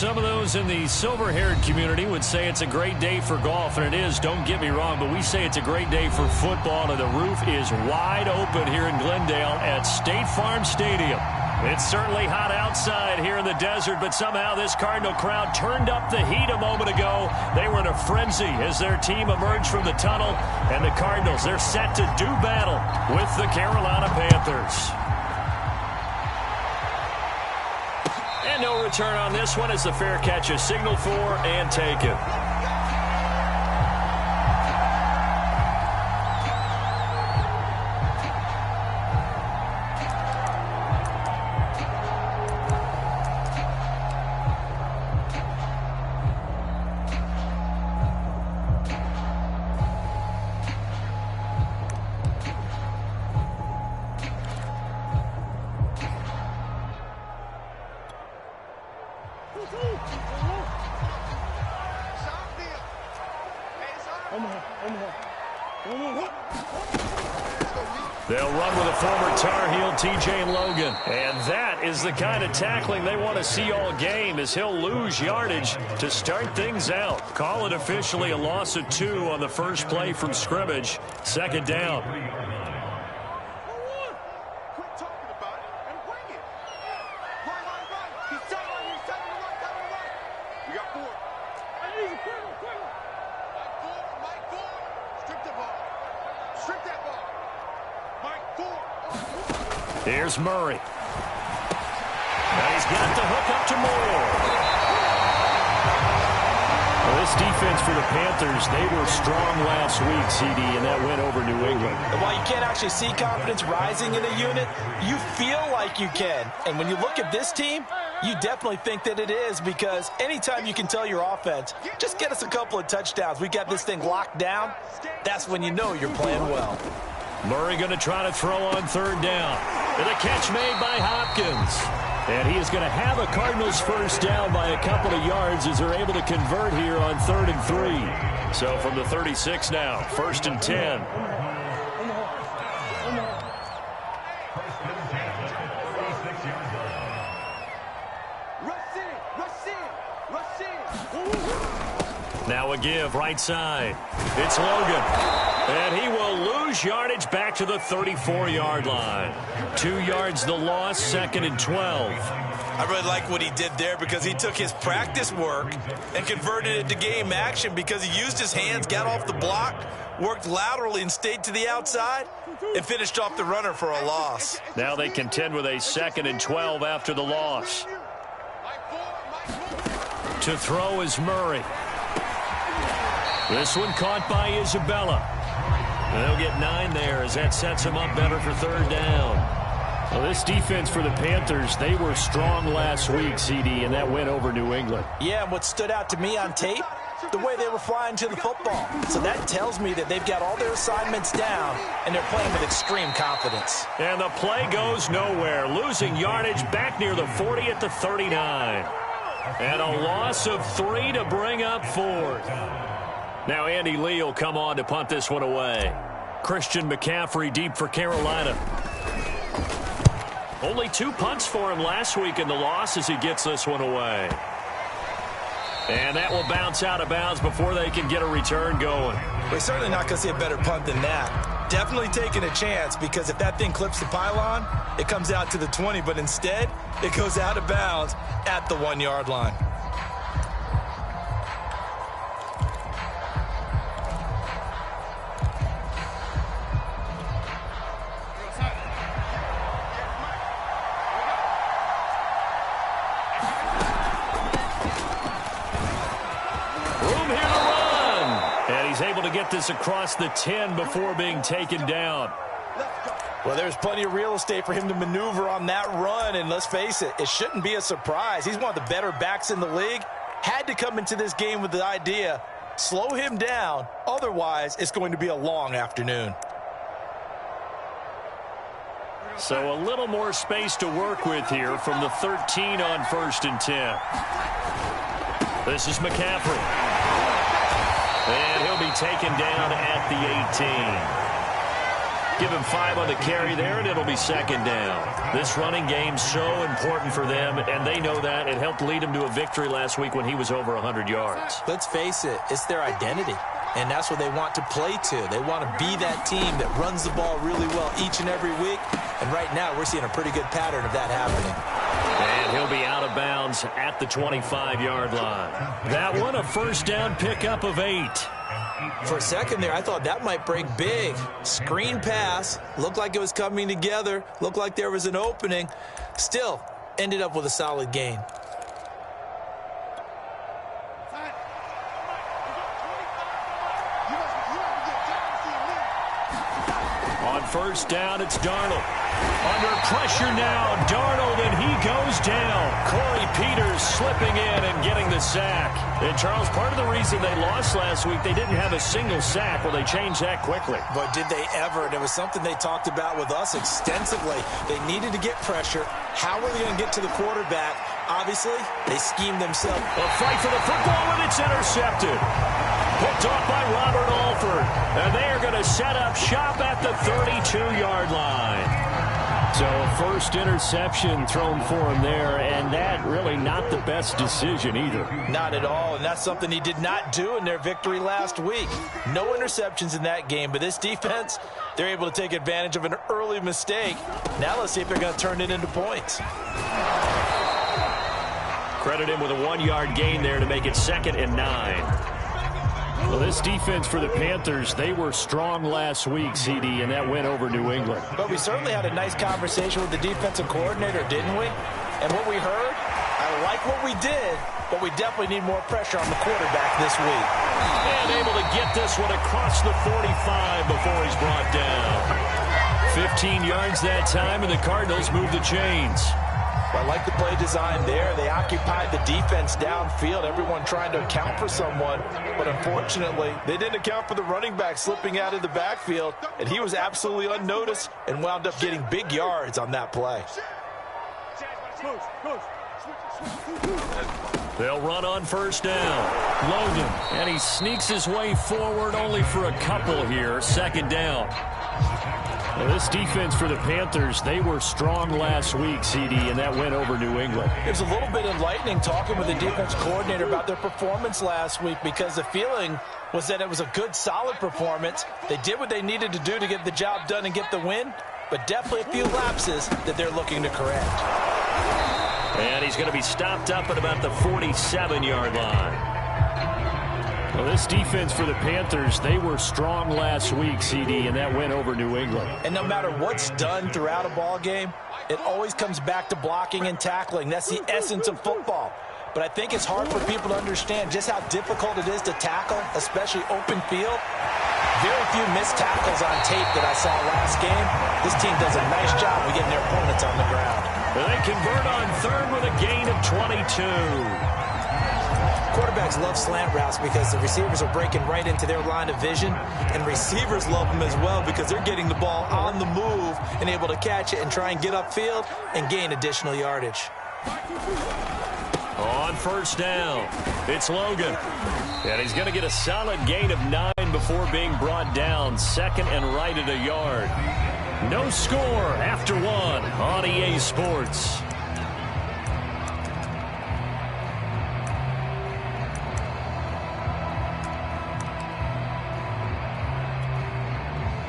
Some of those in the silver-haired community would say it's a great day for golf, and it is, don't get me wrong, but we say it's a great day for football, and the roof is wide open here in Glendale at State Farm Stadium. It's certainly hot outside here in the desert, but somehow this Cardinal crowd turned up the heat a moment ago. They were in a frenzy as their team emerged from the tunnel, and the Cardinals, they're set to do battle with the Carolina Panthers. And no return on this one as the fair catch is signaled for and taken. They'll run with a former Tar Heel, T.J. Logan. And that is the kind of tackling they want to see all game, as he'll lose yardage to start things out. Call it officially a loss of 2 on the first play from scrimmage. Second down. Here's Murray. Now he's got the hook up to Moore. Well, this defense for the Panthers, they were strong last week, CD, and that went over New England. While you can't actually see confidence rising in a unit, you feel like you can. And when you look at this team, you definitely think that it is, because anytime you can tell your offense, just get us a couple of touchdowns, we got this thing locked down, that's when you know you're playing well. Murray going to try to throw on third down. And a catch made by Hopkins. And he is going to have a Cardinals first down by a couple of yards as they're able to convert here on 3rd and 3. So from the 36 now, 1st and 10. Now a give right side. It's Logan. And he will lose yardage back to the 34-yard line. 2 yards the loss, 2nd and 12. I really like what he did there, because he took his practice work and converted it to game action, because he used his hands, got off the block, worked laterally and stayed to the outside, and finished off the runner for a loss. Now they contend with a 2nd and 12 after the loss. To throw is Murray. This one caught by Isabella. They'll get 9 there as that sets him up better for 3rd down. Well, this defense for the Panthers, they were strong last week, CD, and that went over New England. Yeah, and what stood out to me on tape, the way they were flying to the football. So that tells me that they've got all their assignments down, and they're playing with extreme confidence. And the play goes nowhere, losing yardage back near the 40 at the 39. And a loss of 3 to bring up 4th. Now Andy Lee will come on to punt this one away. Christian McCaffrey deep for Carolina. Only 2 punts for him last week in the loss as he gets this one away. And that will bounce out of bounds before they can get a return going. We're certainly not going to see a better punt than that. Definitely taking a chance, because if that thing clips the pylon, it comes out to the 20, but instead it goes out of bounds at the 1-yard line. Able to get this across the 10 before being taken down. Well, there's plenty of real estate for him to maneuver on that run, and let's face it, it shouldn't be a surprise. He's one of the better backs in the league. Had to come into this game with the idea, slow him down, otherwise it's going to be a long afternoon. So a little more space to work with here from the 13 on 1st and 10. This is McCaffrey. And he'll be taken down at the 18. Give him 5 on the carry there, and it'll be second down. This running game's so important for them, and they know that. It helped lead him to a victory last week when he was over 100 yards. Let's face it, it's their identity, and that's what they want to play to. They want to be that team that runs the ball really well each and every week, and right now we're seeing a pretty good pattern of that happening. And he'll be out of bounds at the 25-yard line. That one, a first down pickup of 8. For a second there, I thought that might break big. Screen pass. Looked like it was coming together. Looked like there was an opening. Still, ended up with a solid gain. On first down, it's Darnold. Under pressure now, Darnold, and he goes down. Corey Peters slipping in and getting the sack. And, Charles, part of the reason they lost last week, they didn't have a single sack. Well, they changed that quickly. But did they ever? And it was something they talked about with us extensively. They needed to get pressure. How were they going to get to the quarterback? Obviously, they schemed themselves. A fight for the football, and it's intercepted. Picked off by Robert Alford. And they are going to set up shop at the 32-yard line. So a first interception thrown for him there, and that really not the best decision either. Not at all, and that's something he did not do in their victory last week. No interceptions in that game, but this defense, they're able to take advantage of an early mistake. Now let's see if they're going to turn it into points. Credit him with a 1-yard gain there to make it 2nd and 9. Well, this defense for the Panthers, they were strong last week, CD, and that went over New England. But we certainly had a nice conversation with the defensive coordinator, didn't we? And what we heard, I like what we did, but we definitely need more pressure on the quarterback this week. And able to get this one across the 45 before he's brought down. 15 yards that time, and the Cardinals move the chains. I like the play design there. They occupied the defense downfield, everyone trying to account for someone. But unfortunately, they didn't account for the running back slipping out of the backfield, and he was absolutely unnoticed and wound up getting big yards on that play. They'll run on first down. Logan, and he sneaks his way forward only for a couple here. 2nd down. Well, this defense for the Panthers, they were strong last week, CD, and that went over New England. It was a little bit enlightening talking with the defense coordinator about their performance last week, because the feeling was that it was a good, solid performance. They did what they needed to do to get the job done and get the win, but definitely a few lapses that they're looking to correct. And he's going to be stopped up at about the 47-yard line. Well, this defense for the Panthers, they were strong last week, CD, and that went over New England. And no matter what's done throughout a ball game, it always comes back to blocking and tackling. That's the essence of football. But I think it's hard for people to understand just how difficult it is to tackle, especially open field. Very few missed tackles on tape that I saw last game. This team does a nice job of getting their opponents on the ground. Well, they convert on 3rd with a gain of 22. Quarterbacks love slant routes because the receivers are breaking right into their line of vision, and receivers love them as well because they're getting the ball on the move and able to catch it and try and get upfield and gain additional yardage. On first down, it's Logan. And he's going to get a solid gain of 9 before being brought down. 2nd and right at a yard. No score after 1 on EA Sports.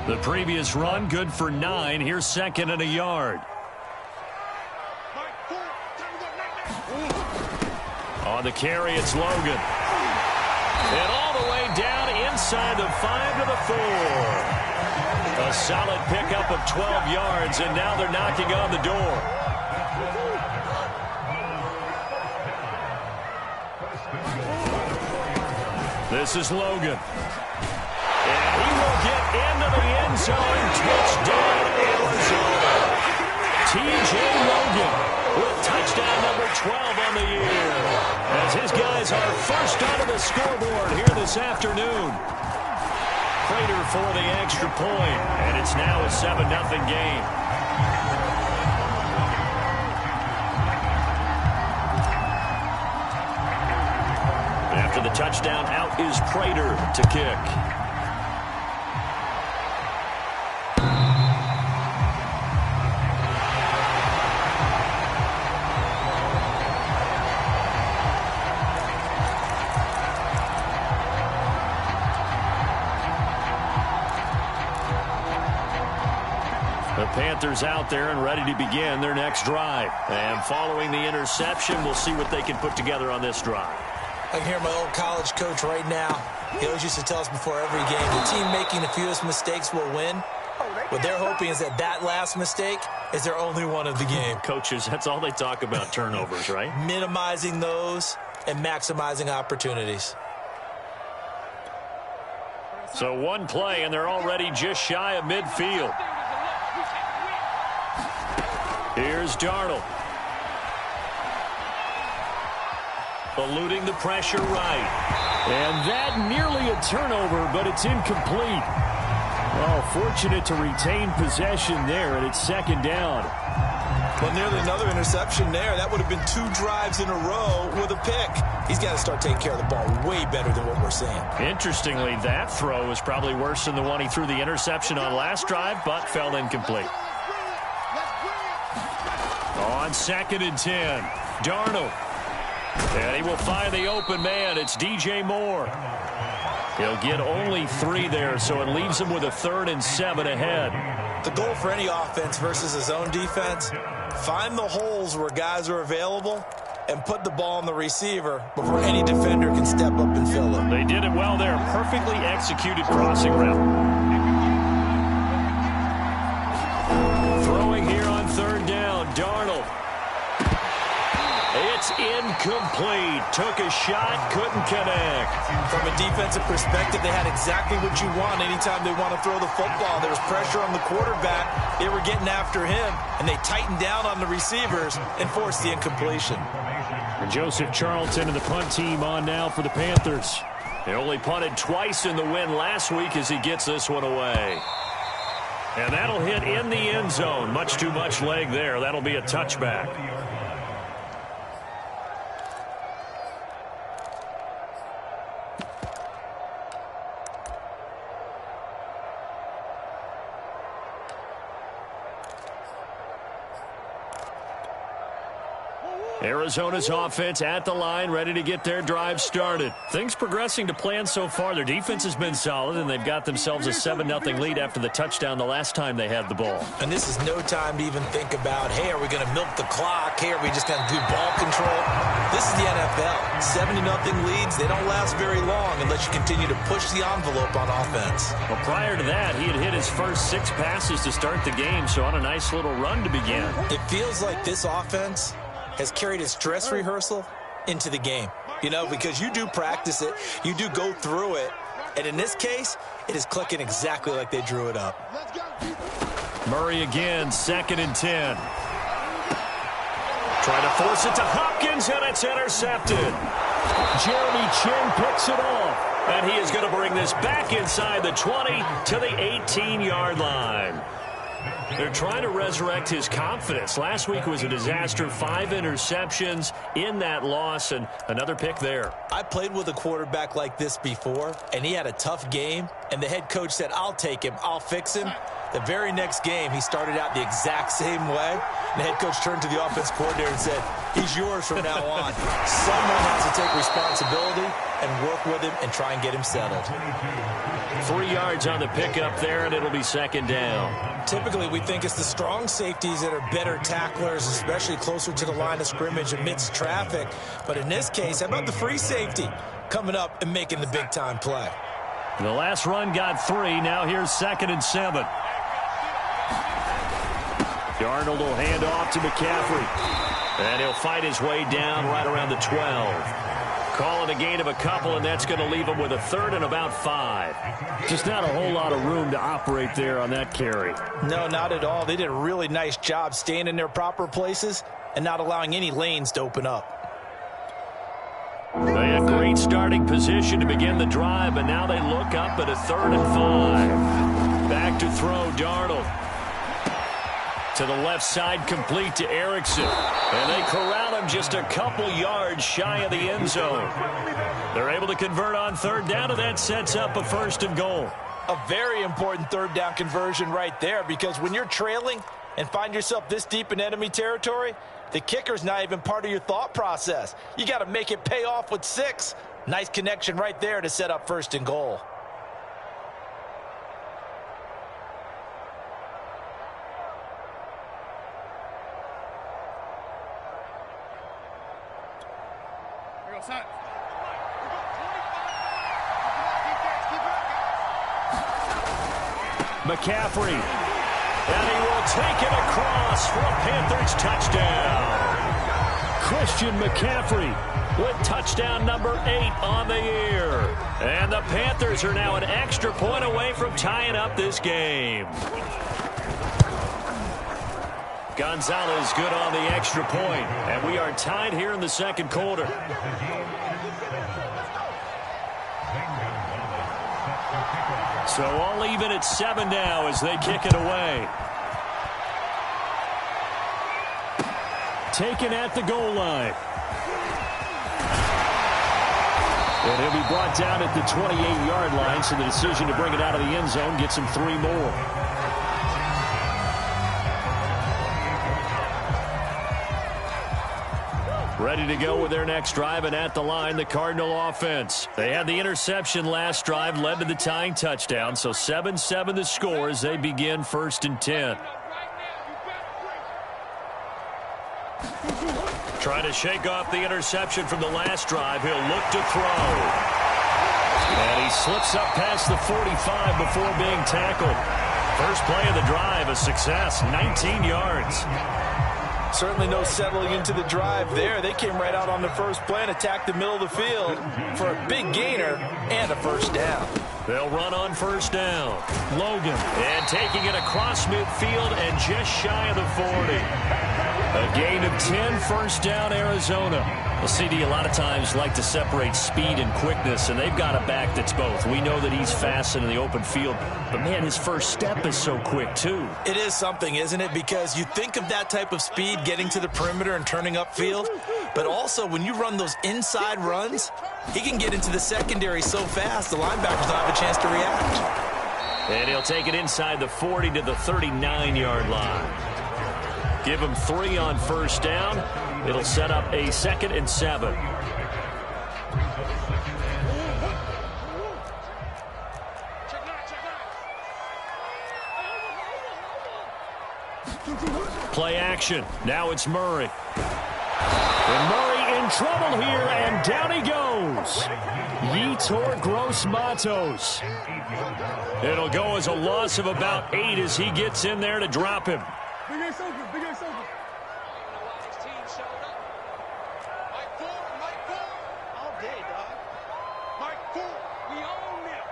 The previous run, good for 9. Here's 2nd and a yard. On the carry, it's Logan. And all the way down inside the 5 to the 4. A solid pickup of 12 yards, and now they're knocking on the door. This is Logan. And he will get into the end zone. Touchdown, Arizona. T.J. Logan with touchdown number 12 on the year. As his guys are first onto the scoreboard here this afternoon. Prater for the extra point, and it's now a 7-0 game. After the touchdown, out is Prater to kick. Panthers out there and ready to begin their next drive. And following the interception, we'll see what they can put together on this drive. I can hear my old college coach right now. He always used to tell us before every game, the team making the fewest mistakes will win. What they're hoping is that that last mistake is their only one of the game. Coaches, that's all they talk about, turnovers, right? Minimizing those and maximizing opportunities. So one play, and they're already just shy of midfield. Here's Darnold. Eluding the pressure right. And that nearly a turnover, but it's incomplete. Oh, fortunate to retain possession there, and it's second down. Well, nearly another interception there. That would have been 2 drives in a row with a pick. He's got to start taking care of the ball way better than what we're seeing. Interestingly, that throw was probably worse than the one he threw the interception on last drive, but fell incomplete. On 2nd and 10, Darnold. And he will find the open man. It's DJ Moore. He'll get only 3 there, so it leaves him with a 3rd and 7 ahead. The goal for any offense versus his own defense, find the holes where guys are available and put the ball on the receiver before any defender can step up and fill it. They did it well there. Perfectly executed crossing route. Throwing here on 3rd down, Darnold. It's incomplete. Took a shot, couldn't connect. From a defensive perspective, they had exactly what you want anytime they want to throw the football. There was pressure on the quarterback. They were getting after him, and they tightened down on the receivers and forced the incompletion. And Joseph Charlton and the punt team on now for the Panthers. They only punted twice in the win last week as he gets this one away. And that'll hit in the end zone. Much too much leg there. That'll be a touchback. Arizona's offense at the line, ready to get their drive started. Things progressing to plan so far. Their defense has been solid, and they've got themselves a 7-0 lead after the touchdown the last time they had the ball. And this is no time to even think about, hey, are we going to milk the clock? Hey, are we just going to do ball control? This is the NFL. 70-0 leads, they don't last very long unless you continue to push the envelope on offense. Well, prior to that, he had hit his first 6 passes to start the game, so on a nice little run to begin. It feels like this offense has carried its dress rehearsal into the game. You know, because you do practice it, you do go through it, and in this case, it is clicking exactly like they drew it up. Murray again, 2nd and 10. Trying to force it to Hopkins, and it's intercepted. Jeremy Chin picks it off, and he is going to bring this back inside the 20 to the 18-yard line. They're trying to resurrect his confidence. Last week was a disaster. 5 interceptions in that loss, and another pick there. I played with a quarterback like this before, and he had a tough game, and the head coach said, I'll take him, I'll fix him. The very next game, he started out the exact same way. And the head coach turned to the offense coordinator and said, he's yours from now on. Someone has to take responsibility and work with him and try and get him settled. 3 yards on the pickup there, and it'll be 2nd down. Typically, we think it's the strong safeties that are better tacklers, especially closer to the line of scrimmage amidst traffic. But in this case, how about the free safety coming up and making the big-time play? The last run got 3. Now here's 2nd and 7. Darnold will hand off to McCaffrey. And he'll fight his way down right around the 12. Calling a gain of a couple, and that's going to leave him with a 3rd and about 5. Just not a whole lot of room to operate there on that carry. No, not at all. They did a really nice job staying in their proper places and not allowing any lanes to open up. They had great starting position to begin the drive, but now they look up at a 3rd and 5. Back to throw, Darnold. To the left side, complete to Erickson. And they corral him just a couple yards shy of the end zone. They're able to convert on 3rd down, and that sets up a 1st and goal. A very important 3rd down conversion right there, because when you're trailing and find yourself this deep in enemy territory, the kicker's not even part of your thought process. You got to make it pay off with 6. Nice connection right there to set up 1st and goal. McCaffrey. And he will take it across for a Panthers touchdown. Christian McCaffrey with touchdown number 8 on the year. And the Panthers are now an extra point away from tying up this game. Gonzalez good on the extra point. And we are tied here in the second quarter. So all even at 7 now as they kick it away. Taken at the goal line. And he'll be brought down at the 28-yard line, so the decision to bring it out of the end zone gets him 3 more. Ready to go with their next drive, and at the line, the Cardinal offense. They had the interception last drive, led to the tying touchdown, so 7-7 the score as they begin 1st and 10. Trying to shake off the interception from the last drive. He'll look to throw. And he slips up past the 45 before being tackled. First play of the drive, a success, 19 yards. Certainly no settling into the drive there. They came right out on the first play and attacked the middle of the field for a big gainer and a first down. They'll run on first down. Logan. And taking it across midfield and just shy of the 40. A gain of 10, first down, Arizona. Well, CD a lot of times like to separate speed and quickness, and they've got a back that's both. We know that he's fast in the open field, but, man, his first step is so quick, too. It is something, isn't it? Because you think of that type of speed getting to the perimeter and turning upfield, but also when you run those inside runs, he can get into the secondary so fast the linebackers don't have a chance to react. And he'll take it inside the 40 to the 39-yard line. Give him 3 on first down. It'll set up a 2nd and 7. Play action. Now it's Murray. And Murray in trouble here, and down he goes. Yetur Gross-Matos. It'll go as a loss of about 8 as he gets in there to drop him. Big ass open, big ass open. All day, dog. Mike 4, we own them.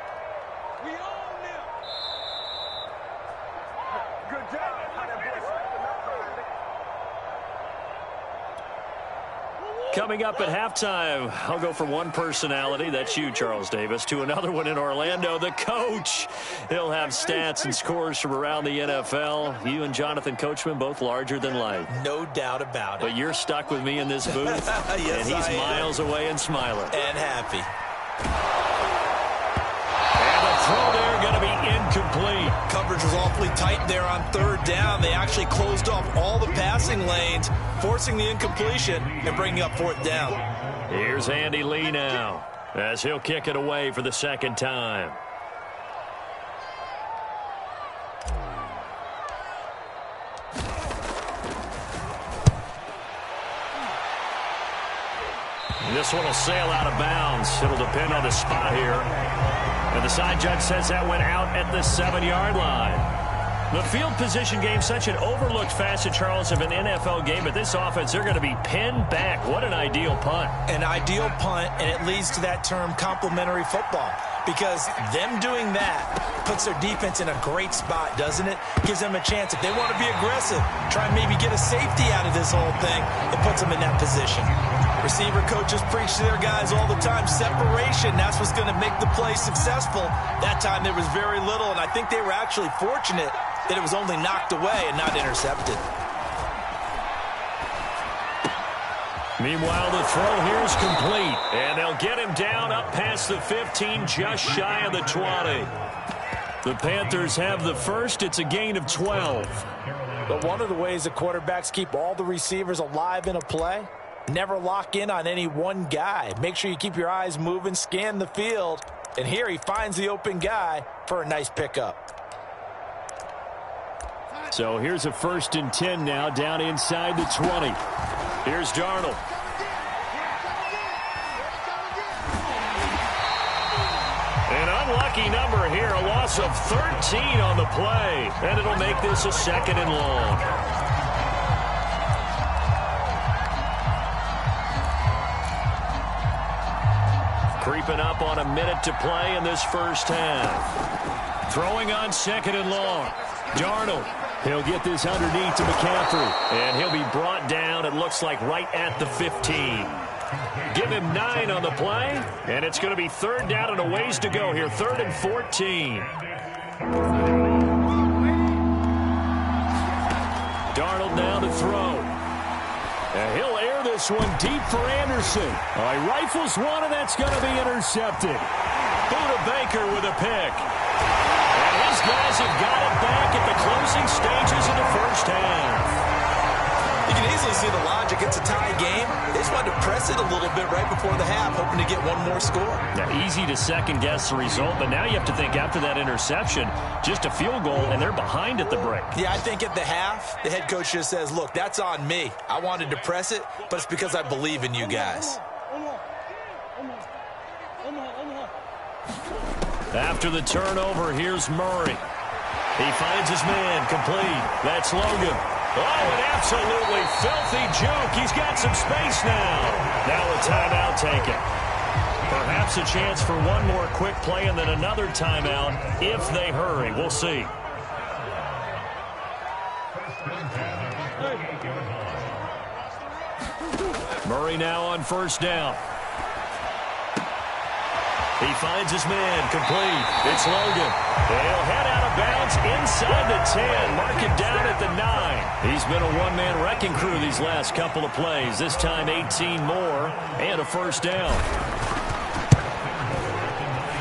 We own them. Good job. Coming up at halftime, I'll go from one personality, that's you, Charles Davis, to another one in Orlando, the coach. He'll have stats and scores from around the NFL. You and Jonathan Coachman, both larger than life. No doubt about it. But you're stuck with me in this booth, yes, and he's miles away and smiling. And happy. And the throw there going to be incomplete. Coverage was awfully tight there on 3rd down. They actually closed off all the passing lanes, forcing the incompletion and bringing up 4th down. Here's Andy Lee now as he'll kick it away for the 2nd time. This one will sail out of bounds. It'll depend on the spot here. And the side judge says that went out at the 7-yard line. The field position game, such an overlooked facet, Charles, of an NFL game. But this offense, they're going to be pinned back. What an ideal punt. An ideal punt, and it leads to that term complementary football. Because them doing that puts their defense in a great spot, doesn't it? Gives them a chance. If they want to be aggressive, try and maybe get a safety out of this whole thing, it puts them in that position. Receiver coaches preach to their guys all the time. Separation, that's what's going to make the play successful. That time there was very little, and I think they were actually fortunate that it was only knocked away and not intercepted. Meanwhile, the throw here is complete, and they'll get him down up past the 15, just shy of the 20. The Panthers have the first. It's a gain of 12. But one of the ways the quarterbacks keep all the receivers alive in a play, never lock in on any one guy. Make sure you keep your eyes moving, scan the field, and here he finds the open guy for a nice pickup. So here's a 1st and 10 now, down inside the 20. Here's Darnold. Lucky number here, a loss of 13 on the play. And it'll make this a 2nd and long. Creeping up on a minute to play in this first half. Throwing on 2nd and long. Darnold. He'll get this underneath to McCaffrey. And he'll be brought down, it looks like, right at the 15. Give him 9 on the play. And it's going to be 3rd down and a ways to go here. 3rd and 14. Darnold now to throw. And he'll air this one deep for Anderson. He rifles one, and that's going to be intercepted. Buda Baker with a pick. And his guys have got it back at the closing stages of the first half. You can easily see the logic. It's a tie game. They just wanted to press it a little bit right before the half, hoping to get one more score. Now, easy to second-guess the result, but now you have to think after that interception, just a field goal, and they're behind at the break. Yeah, I think at the half, the head coach just says, look, that's on me. I wanted to press it, but it's because I believe in you guys. After the turnover, here's Murray. He finds his man complete. That's Logan. Oh, an absolutely filthy juke. He's got some space now. Now a timeout taken. Perhaps a chance for one more quick play and then another timeout if they hurry. We'll see. Murray now on 1st down. He finds his man complete. It's Logan. They'll head out of bounds inside the 10. Mark it down at the 9. He's been a one-man wrecking crew these last couple of plays. This time 18 more and a 1st down.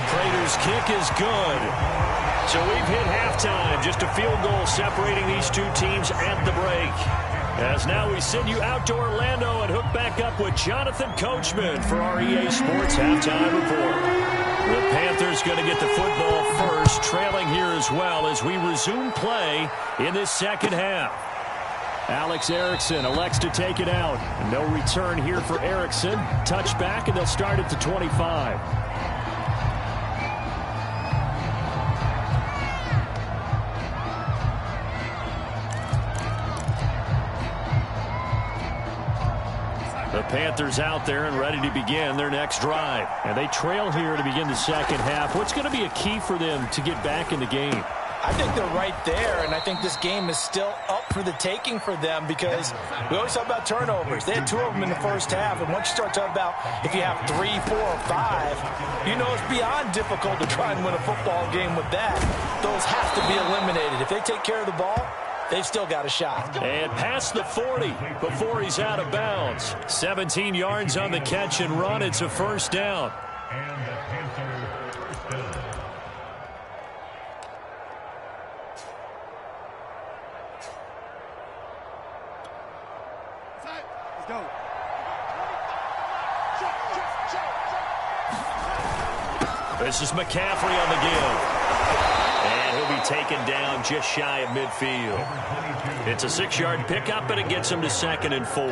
Prater's kick is good. So we've hit halftime. Just a field goal separating these two teams at the break. As now we send you out to Orlando and hook back up with Jonathan Coachman for our EA Sports Halftime Report. The Panthers going to get the football first, trailing here as well as we resume play in this second half. Alex Erickson elects to take it out. No return here for Erickson. Touchback, and they'll start at the 25. The Panthers out there and ready to begin their next drive. And they trail here to begin the second half. What's going to be a key for them to get back in the game? I think they're right there, and I think this game is still up for the taking for them because we always talk about turnovers. They had 2 of them in the first half, and once you start talking about if you have 3, 4, or 5, you know it's beyond difficult to try and win a football game with that. Those have to be eliminated. If they take care of the ball, they've still got a shot. And past the 40 before he's out of bounds. 17 yards on the catch and run. It's a 1st down. This is McCaffrey on the give. And he'll be taken down just shy of midfield. It's a 6-yard pickup, and it gets him to 2nd and 4.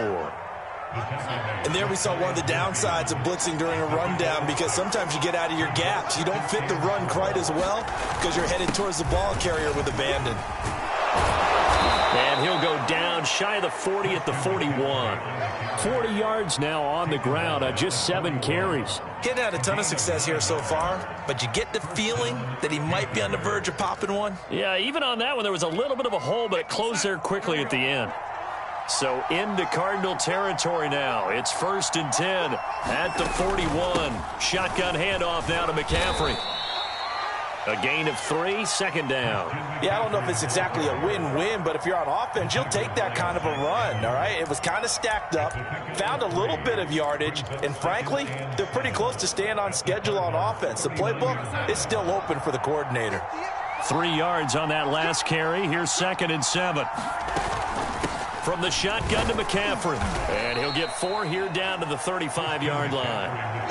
And there we saw one of the downsides of blitzing during a rundown because sometimes you get out of your gaps. You don't fit the run quite as well because you're headed towards the ball carrier with abandon. And he'll go down shy of the 40 at the 41. 40 yards now on the ground on just 7 carries. Getting had a ton of success here so far, but you get the feeling that he might be on the verge of popping one. Yeah, even on that one, there was a little bit of a hole, but it closed there quickly at the end. So into Cardinal territory now. It's 1st and 10 at the 41. Shotgun handoff now to McCaffrey. A gain of 3, 2nd down. Yeah, I don't know if it's exactly a win-win, but if you're on offense, you'll take that kind of a run, all right? It was kind of stacked up, found a little bit of yardage, and frankly, they're pretty close to staying on schedule on offense. The playbook is still open for the coordinator. 3 yards on that last carry. Here's 2nd and 7. From the shotgun to McCaffrey. And he'll get 4 here down to the 35-yard line.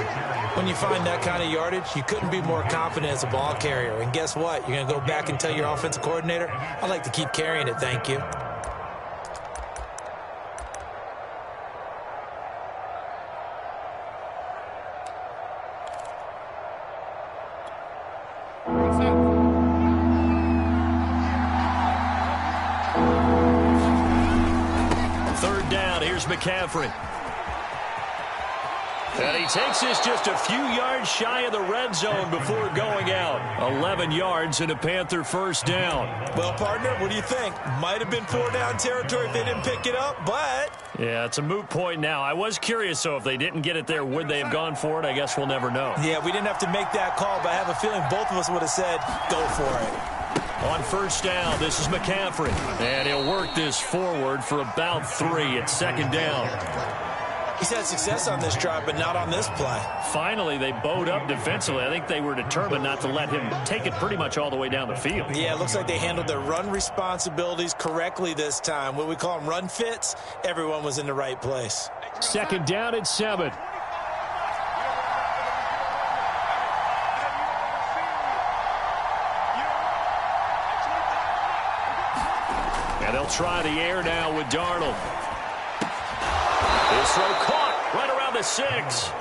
When you find that kind of yardage, you couldn't be more confident as a ball carrier. And guess what? You're going to go back and tell your offensive coordinator, I'd like to keep carrying it, thank you. Here's McCaffrey. And he takes this just a few yards shy of the red zone before going out. 11 yards and a Panther first down. Well, partner, what do you think? Might have been 4-down territory if they didn't pick it up, but... Yeah, it's a moot point now. I was curious, so if they didn't get it there, would they have gone for it? I guess we'll never know. Yeah, we didn't have to make that call, but I have a feeling both of us would have said, go for it. On first down, this is McCaffrey. And he'll work this forward for about 3 at second down. He's had success on this drive, but not on this play. Finally, they bowed up defensively. I think they were determined not to let him take it pretty much all the way down the field. Yeah, it looks like they handled their run responsibilities correctly this time. What we call them run fits, everyone was in the right place. Second down at 7. And they'll try the air now with Darnold. This throw caught right around the 6.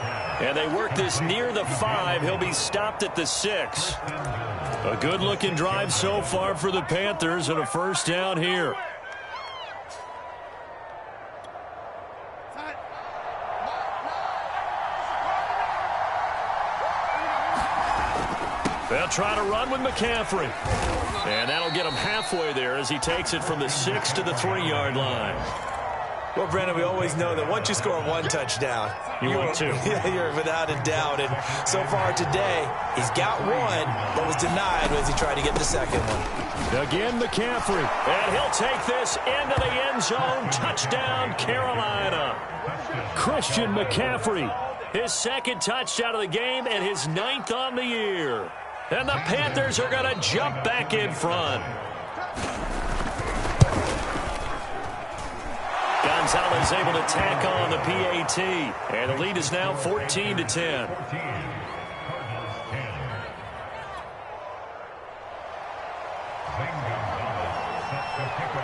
And they work this near the 5. He'll be stopped at the 6. A good-looking drive so far for the Panthers and a first down here. They'll try to run with McCaffrey. And that'll get him halfway there as he takes it from the 6 to the 3-yard line. Well, Brandon, we always know that once you score one touchdown, you want two. You're without a doubt. And so far today, he's got one, but was denied as he tried to get the second one. Again, McCaffrey. And he'll take this into the end zone. Touchdown, Carolina. Christian McCaffrey. His second touchdown of the game and his 9th on the year. And the Panthers are going to jump back in front. Gonzalez able to tack on the PAT. And the lead is now 14-10.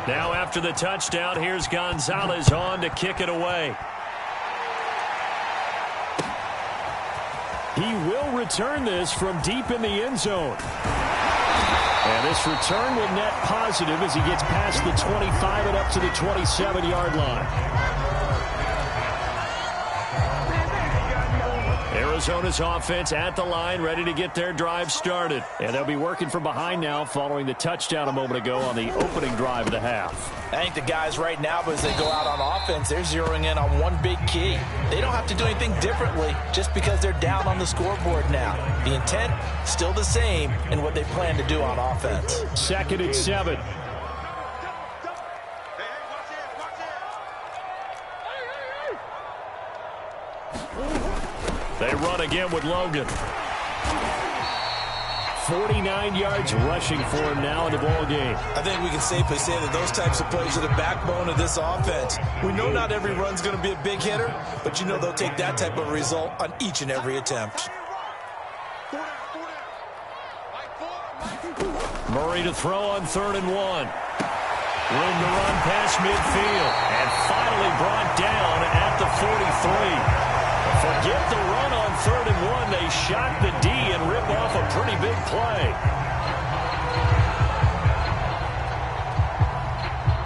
Now after the touchdown, here's Gonzalez on to kick it away. He will return this from deep in the end zone. And this return will net positive as he gets past the 25 and up to the 27-yard line. Arizona's offense at the line, ready to get their drive started. And they'll be working from behind now following the touchdown a moment ago on the opening drive of the half. I think the guys right now, as they go out on offense, they're zeroing in on one big key. They don't have to do anything differently just because they're down on the scoreboard now. The intent, still the same in what they plan to do on offense. Second and 7. They run again with Logan. 49 yards rushing for him now in the ball game. I think we can safely say that those types of plays are the backbone of this offense. We know not every run's going to be a big hitter, but you know they'll take that type of result on each and every attempt. Murray to throw on 3rd and 1. Room to run past midfield. And finally brought down at the 43. Forget the run on 3rd and 1. They shock the D and rip off a pretty big play.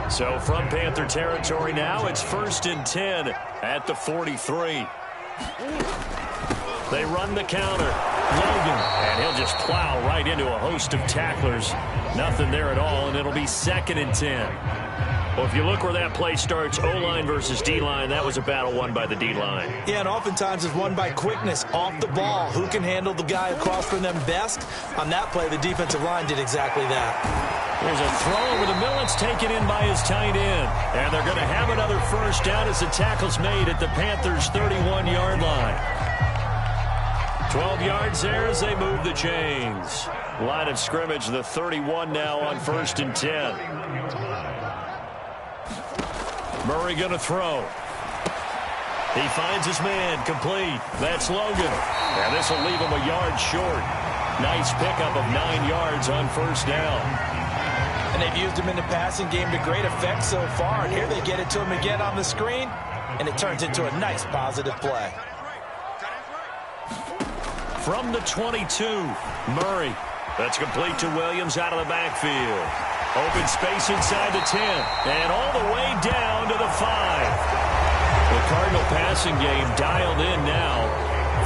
So from Panther territory now, it's 1st and 10 at the 43. They run the counter. Logan. And he'll just plow right into a host of tacklers. Nothing there at all, and it'll be 2nd and 10. Well, if you look where that play starts, O-line versus D-line, that was a battle won by the D-line. Yeah, and oftentimes it's won by quickness off the ball. Who can handle the guy across from them best? On that play, the defensive line did exactly that. There's a throw over the middle. It's taken in by his tight end. And they're going to have another first down as the tackle's made at the Panthers' 31-yard line. 12 yards there as they move the chains. Line of scrimmage, the 31 now on 1st and 10. Murray going to throw. He finds his man, complete. That's Logan. And this will leave him a yard short. Nice pickup of 9 yards on 1st down. And they've used him in the passing game to great effect so far. And here they get it to him again on the screen. And it turns into a nice positive play. From the 22, Murray. That's complete to Williams out of the backfield. Open space inside the 10. And all the way down to the 5. Cardinal passing game dialed in now.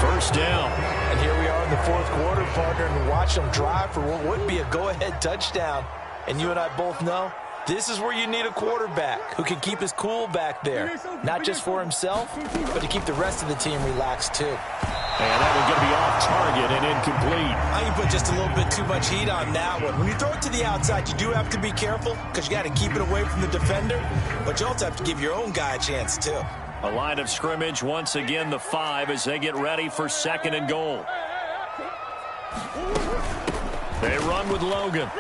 First down. And here we are in the fourth quarter, partner, and watch them drive for what would be a go-ahead touchdown. And you and I both know this is where you need a quarterback who can keep his cool back there, not just for himself, but to keep the rest of the team relaxed too. And that one going to be off target and incomplete. I can put just a little bit too much heat on that one. When you throw it to the outside, you do have to be careful because you got to keep it away from the defender, but you also have to give your own guy a chance too. A line of scrimmage, once again the 5 as they get ready for second and goal. They run with Logan.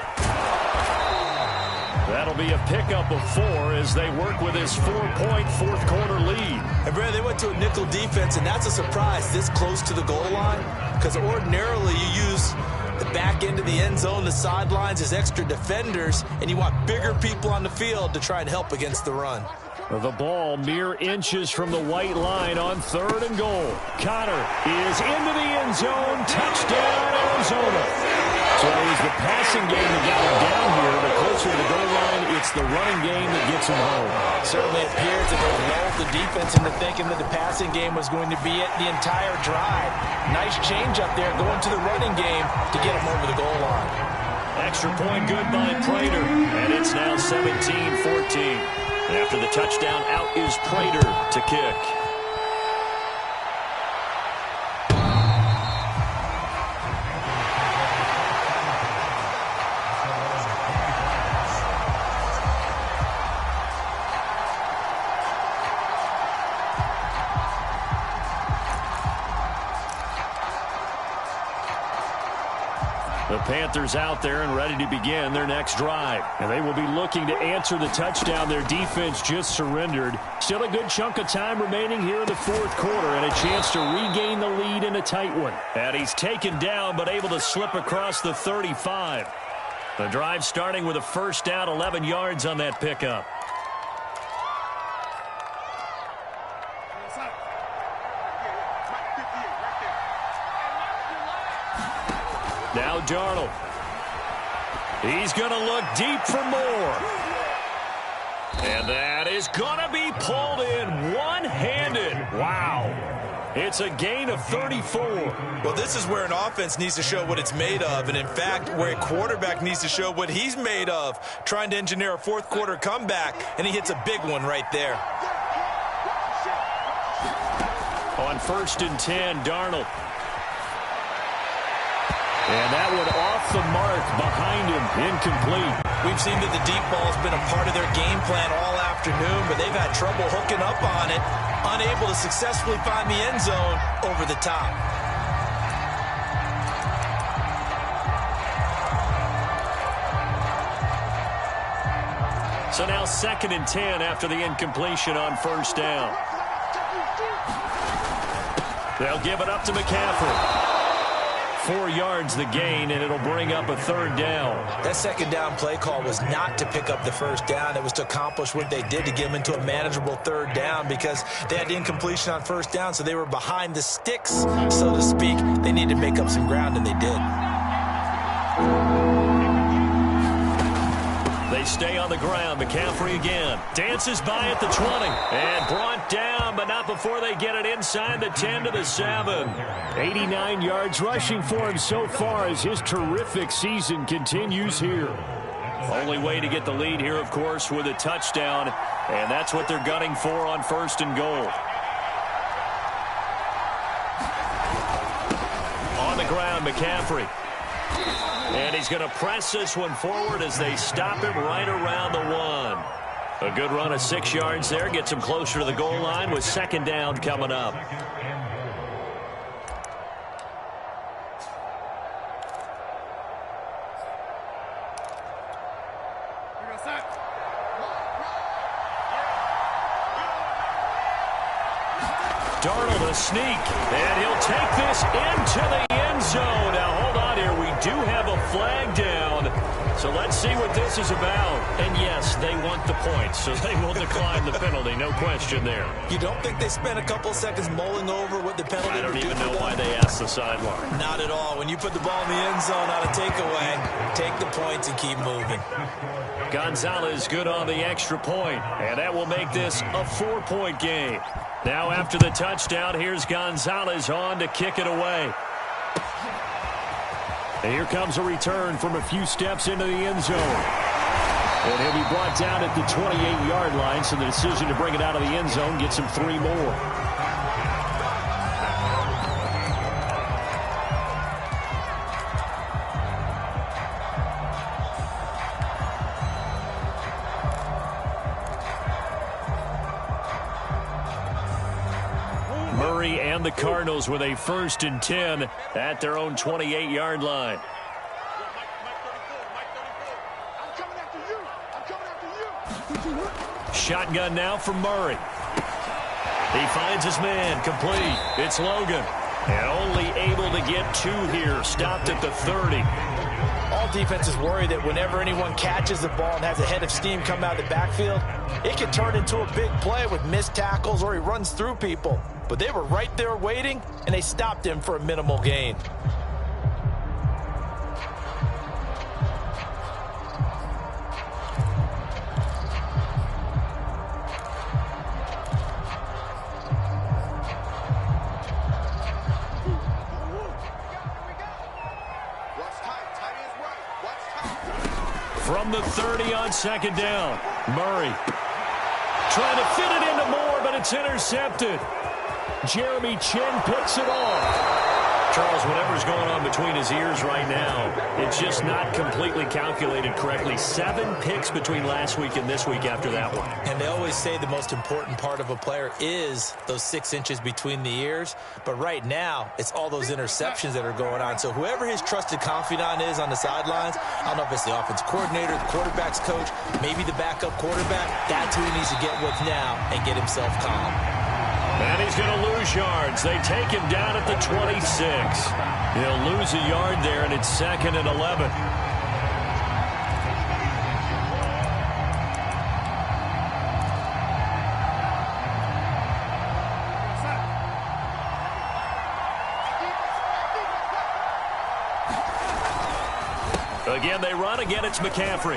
That'll be a pickup of 4 as they work with his 4-point fourth quarter lead. And Brad, they went to a nickel defense, and that's a surprise this close to the goal line because ordinarily you use the back end of the end zone, the sidelines as extra defenders, and you want bigger people on the field to try and help against the run. The ball mere inches from the white line on third and goal. Connor is into the end zone. Touchdown, Arizona. So it was the passing game that got him down here, but closer to the goal line, it's the running game that gets him home. Certainly appears that they lulled the defense into thinking that the passing game was going to be it the entire drive. Nice change up there going to the running game to get him over the goal line. Extra point good by Prater, and it's now 17-14. After the touchdown, out is Prater to kick. The Panthers out there and ready to begin their next drive. And they will be looking to answer the touchdown their defense just surrendered. Still a good chunk of time remaining here in the fourth quarter and a chance to regain the lead in a tight one. And he's taken down but able to slip across the 35. The drive starting with a first down, 11 yards on that pickup. Now Darnold. He's going to look deep for more. And that is going to be pulled in one-handed. Wow. It's a gain of 34. Well, this is where an offense needs to show what it's made of. And, in fact, where a quarterback needs to show what he's made of, trying to engineer a fourth-quarter comeback, and he hits a big one right there. On 1st and 10, Darnold. And that one off the mark behind him, incomplete. We've seen that the deep ball has been a part of their game plan all afternoon, but they've had trouble hooking up on it, unable to successfully find the end zone over the top. So now 2nd and 10 after the incompletion on first down. They'll give it up to McCaffrey. 4 yards the gain, and it'll bring up a third down. That second down play call was not to pick up the first down. It was to accomplish what they did to get them into a manageable third down because they had the incompletion on first down, so they were behind the sticks, so to speak. They needed to make up some ground, and they did. They stay on the ground. McCaffrey again. Dances by at the 20. And brought down, but not before they get it inside the 10 to the 7. 89 yards rushing for him so far as his terrific season continues here. Only way to get the lead here, of course, with a touchdown. And that's what they're gunning for on 1st and goal. On the ground, McCaffrey. And he's going to press this one forward as they stop him right around the 1. A good run of 6 yards there. Gets him closer to the goal line with second down coming up. Darnold a sneak, and he'll take this into the end zone. Now hold on here, we do have a flag down. So let's see what this is about. And yes, they want the points, so they will decline the penalty. No question there. You don't think they spent a couple seconds mulling over what the penalty I don't would do even for know them? why they asked the sideline. Not at all. When you put the ball in the end zone on a takeaway, take the points and keep moving. Gonzalez good on the extra point, and that will make this a 4-point game. Now after the touchdown, here's Gonzalez on to kick it away. And here comes a return from a few steps into the end zone. And he'll be brought down at the 28-yard line, so the decision to bring it out of the end zone gets him 3 more. Murray and the Cardinals with a 1st and 10 at their own 28-yard line. Shotgun now from Murray. He finds his man, complete. It's Logan. And only able to get 2 here, stopped at the 30. All defenses worry that whenever anyone catches the ball and has a head of steam come out of the backfield, it can turn into a big play with missed tackles or he runs through people. But they were right there waiting, and they stopped him for a minimal gain. From the 30 on 2nd down, Murray trying to fit it into Moore, but it's intercepted. Jeremy Chin picks it off. Charles, whatever's going on between his ears right now, it's just not completely calculated correctly. 7 picks between last week and this week after that one. And they always say the most important part of a player is those 6 inches between the ears. But right now, it's all those interceptions that are going on. So whoever his trusted confidant is on the sidelines, I don't know if it's the offensive coordinator, the quarterback's coach, maybe the backup quarterback, that's who he needs to get with now and get himself calm. And he's going to lose yards. They take him down at the 26. He'll lose a yard there, and it's 2nd and 11. Again, they run. Again, it's McCaffrey.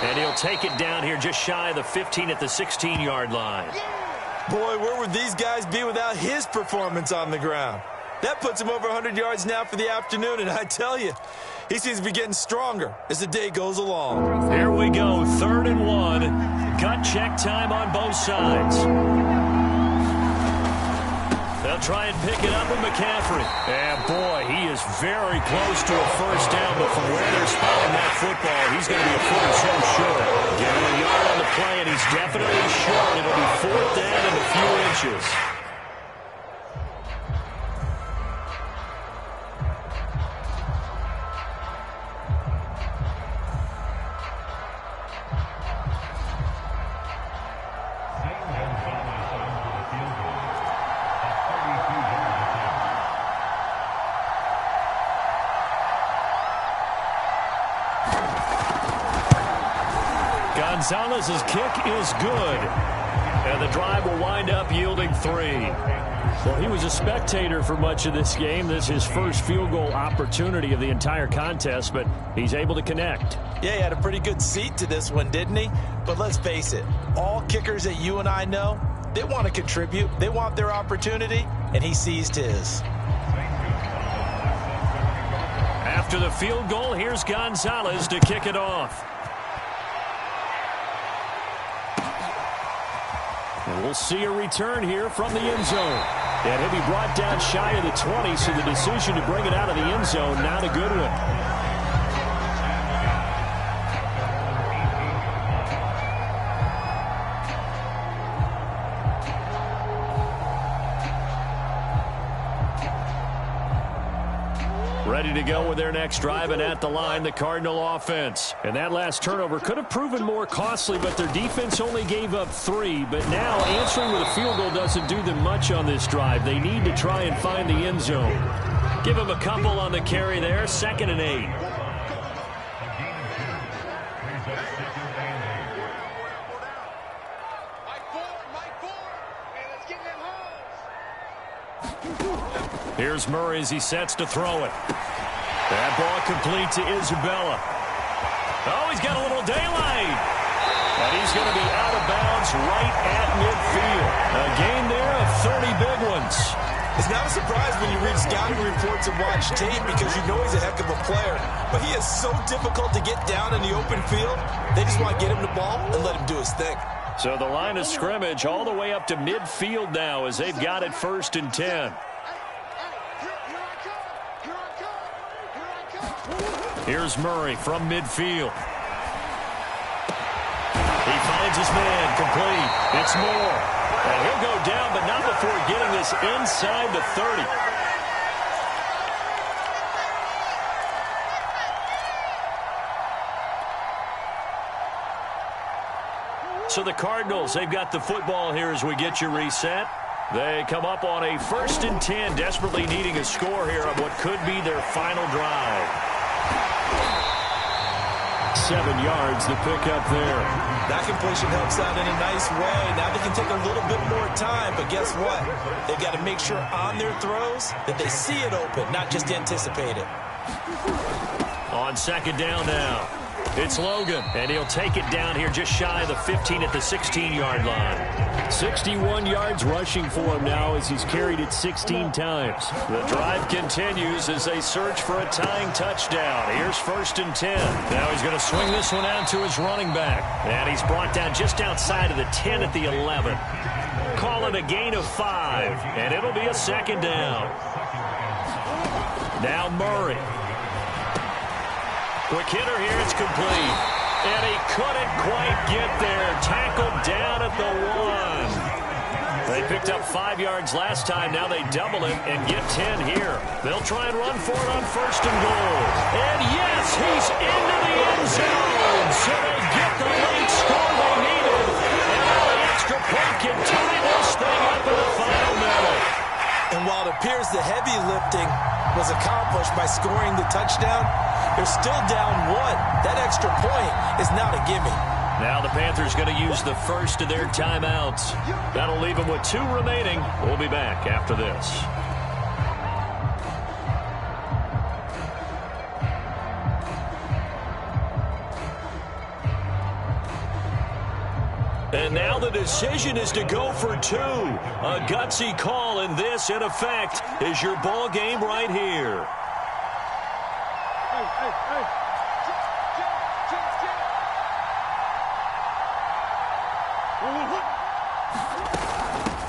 And he'll take it down here just shy of the 15 at the 16-yard line. Boy, where would these guys be without his performance on the ground? That puts him over 100 yards now for the afternoon, and I tell you, he seems to be getting stronger as the day goes along. Here we go, 3rd and 1. Gut check time on both sides. They'll try and pick it up with McCaffrey. And boy, he is very close to a 1st down, but from where they're spotting that football, he's going to be a foot or so short. Getting a yard on the play, and he's definitely short. It'll be 4th down and a few inches. Gonzalez's kick is good. And the drive will wind up yielding 3. Well, he was a spectator for much of this game. This is his first field goal opportunity of the entire contest, but he's able to connect. Yeah, he had a pretty good seat to this one, didn't he? But let's face it, all kickers that you and I know, they want to contribute. They want their opportunity, and he seized his. After the field goal, here's Gonzalez to kick it off. And we'll see a return here from the end zone. And he'll be brought down shy of the 20, so the decision to bring it out of the end zone, not a good one. Ready to go with their next drive, and at the line, the Cardinal offense. And that last turnover could have proven more costly, but their defense only gave up 3. But now answering with a field goal doesn't do them much on this drive. They need to try and find the end zone. Give them a couple on the carry there, 2nd and 8. Here's Murray as he sets to throw it. That ball complete to Isabella. Oh, he's got a little daylight. And he's going to be out of bounds right at midfield. A gain there of 30 big ones. It's not a surprise when you read scouting reports and watch tape because you know he's a heck of a player. But he is so difficult to get down in the open field. They just want to get him the ball and let him do his thing. So the line of scrimmage all the way up to midfield now as they've got it 1st and 10. Here's Murray from midfield. He finds his man, complete. It's Moore. And he'll go down, but not before getting this inside the 30. So the Cardinals, they've got the football here as we get you reset. They come up on a 1st and 10, desperately needing a score here on what could be their final drive. 7 yards the pickup there. That completion helps out in a nice way. Now they can take a little bit more time, but guess what? They've got to make sure on their throws that they see it open, not just anticipate it. On 2nd down now, it's Logan, and he'll take it down here just shy of the 15 at the 16-yard line. 61 yards rushing for him now as he's carried it 16 times. The drive continues as they search for a tying touchdown. Here's 1st and 10. Now he's going to swing this one out to his running back. And he's brought down just outside of the 10 at the 11. Call it a gain of 5, and it'll be a 2nd down. Now Murray. Quick hitter here, it's complete. And he couldn't quite get there. Tackled down at the 1. They picked up 5 yards last time. Now they double it and get 10 here. They'll try and run for it on 1st and goal. And yes, he's into the end zone. So they get the late score they needed. And now the extra point can tie this thing up in the final minute. And while it appears the heavy lifting was accomplished by scoring the touchdown, they're still down 1. That extra point is not a gimme. Now the Panthers going to use the first of their timeouts. That'll leave them with 2 remaining. We'll be back after this. And now the decision is to go for 2. A gutsy call, and this, in effect, is your ball game right here.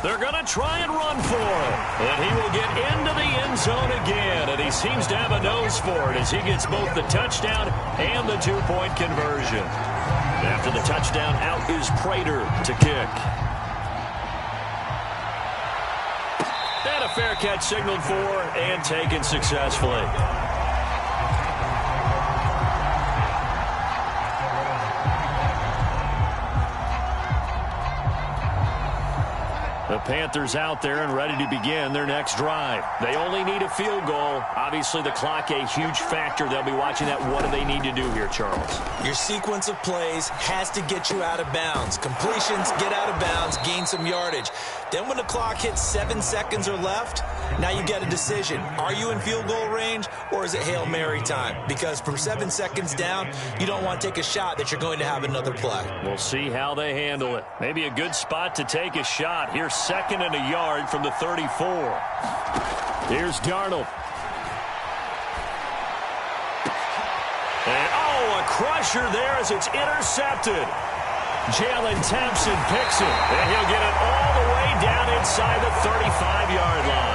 They're going to try and run for it. And he will get into the end zone again. And he seems to have a nose for it as he gets both the touchdown and the 2-point conversion. After the touchdown, out is Prater to kick. And a fair catch signaled for and taken successfully. The Panthers out there and ready to begin their next drive. They only need a field goal. Obviously, the clock a huge factor. They'll be watching that. What do they need to do here, Charles? Your sequence of plays has to get you out of bounds. Completions, get out of bounds, gain some yardage. Then when the clock hits 7 seconds or left, now you get a decision. Are you in field goal range or is it Hail Mary time? Because from 7 seconds down, you don't want to take a shot that you're going to have another play. We'll see how they handle it. Maybe a good spot to take a shot. Here's 2nd and a yard from the 34. Here's Darnold. And, oh, a crusher there as it's intercepted. Jalen Thompson picks it, and he'll get it all the way down inside the 35-yard line.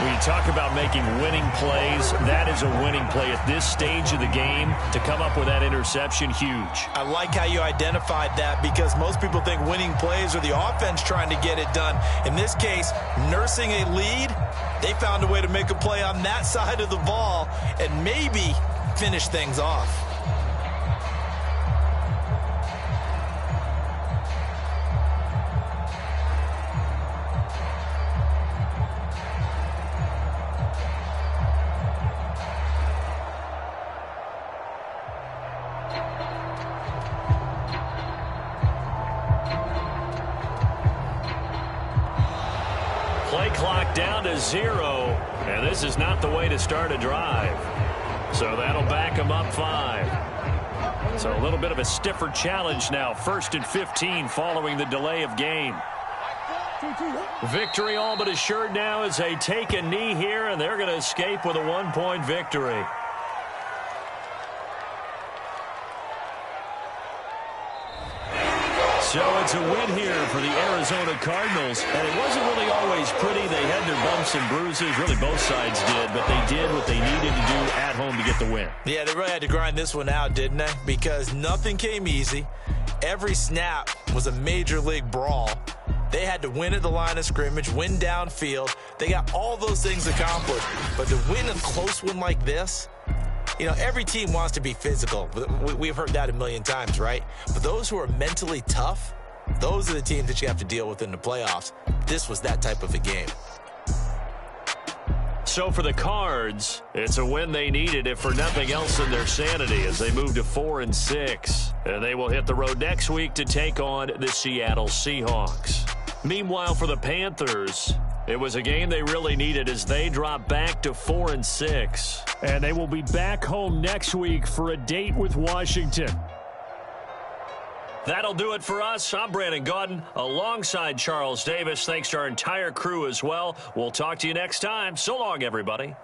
When you talk about making winning plays, that is a winning play at this stage of the game. To come up with that interception, huge. I like how you identified that because most people think winning plays are the offense trying to get it done. In this case, nursing a lead, they found a way to make a play on that side of the ball and maybe finish things off. Play clock down to 0, and this is not the way to start a drive. So that'll back them up 5. So a little bit of a stiffer challenge now. 1st and 15 following the delay of game. Victory all but assured now as they take a knee here, and they're going to escape with a 1-point victory. So it's a win here for the Arizona Cardinals, and it wasn't really always pretty. They had their bumps and bruises. Really, both sides did, but they did what they needed to do at home to get the win. Yeah, they really had to grind this one out, didn't they? Because nothing came easy. Every snap was a major league brawl. They had to win at the line of scrimmage, win downfield. They got all those things accomplished. But to win a close one like this, you know, every team wants to be physical. We've heard that a million times, right? But those who are mentally tough, those are the teams that you have to deal with in the playoffs. This was that type of a game. So for the Cards, it's a win they needed, if for nothing else than their sanity, as they move to 4-6. And they will hit the road next week to take on the Seattle Seahawks. Meanwhile, for the Panthers, it was a game they really needed as they drop back to 4-6. And they will be back home next week for a date with Washington. That'll do it for us. I'm Brandon Gaudin alongside Charles Davis. Thanks to our entire crew as well. We'll talk to you next time. So long, everybody.